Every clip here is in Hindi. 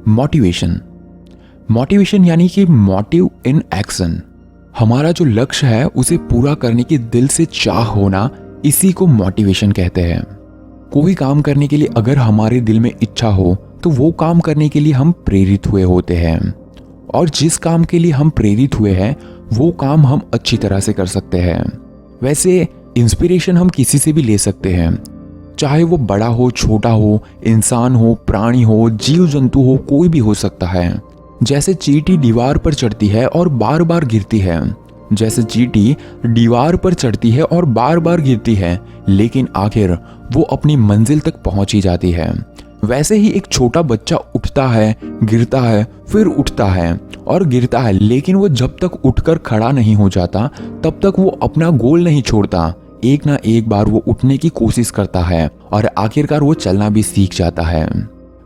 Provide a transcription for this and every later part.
मोटिवेशन। मोटिवेशन यानी कि मोटिव इन एक्शन। हमारा जो लक्ष्य है उसे पूरा करने की दिल से चाह होना, इसी को मोटिवेशन कहते हैं। कोई काम करने के लिए अगर हमारे दिल में इच्छा हो तो वो काम करने के लिए हम प्रेरित हुए होते हैं, और जिस काम के लिए हम प्रेरित हुए हैं वो काम हम अच्छी तरह से कर सकते हैं। वैसे इंस्पिरेशन हम किसी से भी ले सकते हैं, चाहे वो बड़ा हो, छोटा हो, इंसान हो, प्राणी हो, जीव जंतु हो, कोई भी हो सकता है। जैसे चींटी दीवार पर चढ़ती है और बार बार गिरती है, जैसे चींटी दीवार पर चढ़ती है और बार बार गिरती है, लेकिन आखिर वो अपनी मंजिल तक पहुंच ही जाती है। वैसे ही एक छोटा बच्चा उठता है, गिरता है, फिर उठता है और गिरता है, लेकिन वो जब तक उठकर खड़ा नहीं हो जाता तब तक वो अपना गोल नहीं छोड़ता। एक ना एक बार वो उठने की कोशिश करता है और आखिरकार वो चलना भी सीख जाता है।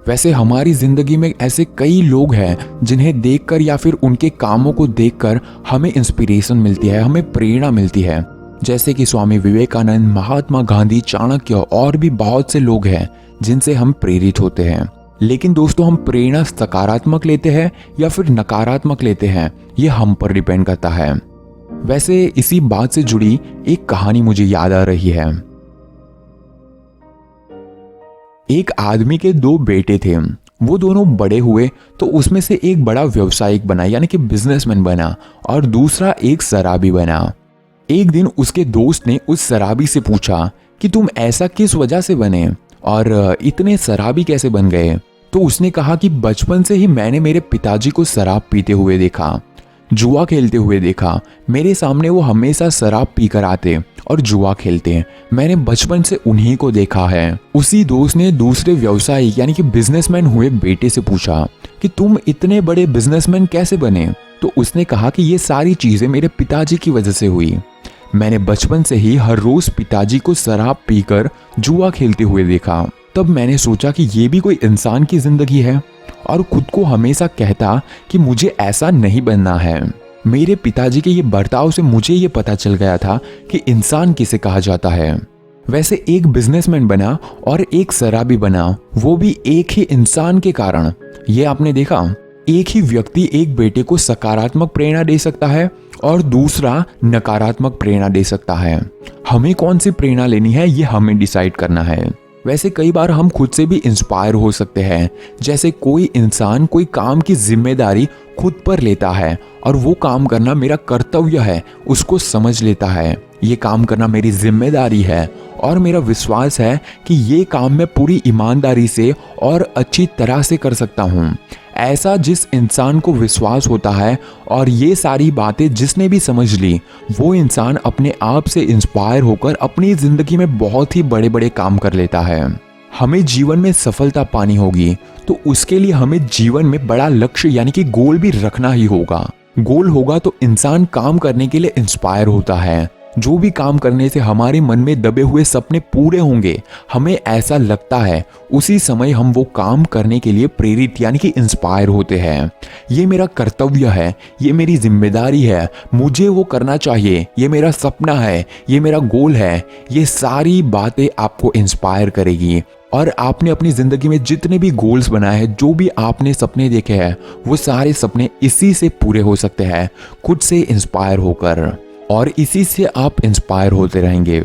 वैसे हमारी जिंदगी में ऐसे कई लोग हैं जिन्हें देखकर या फिर उनके कामों को देखकर हमें इंस्पिरेशन मिलती है, हमें प्रेरणा मिलती है। जैसे कि स्वामी विवेकानंद, महात्मा गांधी, चाणक्य और भी बहुत से लोग हैं जिनसे हम प्रेरित होते हैं। लेकिन दोस्तों, हम प्रेरणा सकारात्मक लेते हैं या फिर नकारात्मक लेते हैं, ये हम पर डिपेंड करता है। वैसे इसी बात से जुड़ी एक कहानी मुझे याद आ रही है। एक आदमी के दो बेटे थे। वो दोनों बड़े हुए तो उसमें से एक बड़ा व्यवसायिक बना, यानी कि बिजनेसमैन बना, और दूसरा एक शराबी बना। एक दिन उसके दोस्त ने उस शराबी से पूछा कि तुम ऐसा किस वजह से बने और इतने शराबी कैसे बन गए। तो उसने कहा कि बचपन से ही मैंने मेरे पिताजी को शराब पीते हुए देखा, जुआ खेलते हुए देखा। मेरे सामने वो हमेशा शराब पीकर आते और जुआ खेलते। मैंने बचपन से उन्हीं को देखा है। उसी दोस्त ने दूसरे व्यवसायी यानी कि बिजनेसमैन हुए बेटे से पूछा कि तुम इतने बड़े बिजनेसमैन कैसे बने। तो उसने कहा कि ये सारी चीजें मेरे पिताजी की वजह से हुई। मैंने बचपन से ही हर रोज पिताजी को शराब पीकर जुआ खेलते हुए देखा। तब मैंने सोचा कि ये भी कोई इंसान की जिंदगी है, और खुद को हमेशा कहता कि मुझे ऐसा नहीं बनना है। मेरे पिताजी के ये बर्ताव से मुझे ये पता चल गया था कि इंसान किसे कहा जाता है। वैसे एक बिजनेसमैन बना और एक शराबी बना, वो भी एक ही इंसान के कारण। ये आपने देखा, एक ही व्यक्ति एक बेटे को सकारात्मक प्रेरणा दे सकता है और दूसरा नकारात्मक प्रेरणा दे सकता है। हमें कौन सी प्रेरणा लेनी है ये हमें डिसाइड करना है। वैसे कई बार हम खुद से भी इंस्पायर हो सकते हैं। जैसे कोई इंसान कोई काम की जिम्मेदारी खुद पर लेता है और वो काम करना मेरा कर्तव्य है, उसको समझ लेता है, ये काम करना मेरी जिम्मेदारी है और मेरा विश्वास है कि ये काम मैं पूरी ईमानदारी से और अच्छी तरह से कर सकता हूँ। ऐसा जिस इंसान को विश्वास होता है और ये सारी बातें जिसने भी समझ ली, वो इंसान अपने आप से इंस्पायर होकर अपनी जिंदगी में बहुत ही बड़े बड़े काम कर लेता है। हमें जीवन में सफलता पानी होगी तो उसके लिए हमें जीवन में बड़ा लक्ष्य यानी कि गोल भी रखना ही होगा। गोल होगा तो इंसान काम करने के लिए इंस्पायर होता है। जो भी काम करने से हमारे मन में दबे हुए सपने पूरे होंगे, हमें ऐसा लगता है, उसी समय हम वो काम करने के लिए प्रेरित यानी कि इंस्पायर होते हैं। ये मेरा कर्तव्य है, ये मेरी जिम्मेदारी है, मुझे वो करना चाहिए, ये मेरा सपना है, ये मेरा गोल है। ये सारी बातें आपको इंस्पायर करेगी और आपने अपनी जिंदगी में जितने भी गोल्स बनाए हैं, जो भी आपने सपने देखे हैं, वो सारे सपने इसी से पूरे हो सकते हैं, खुद से इंस्पायर होकर, और इसी से आप इंस्पायर होते रहेंगे।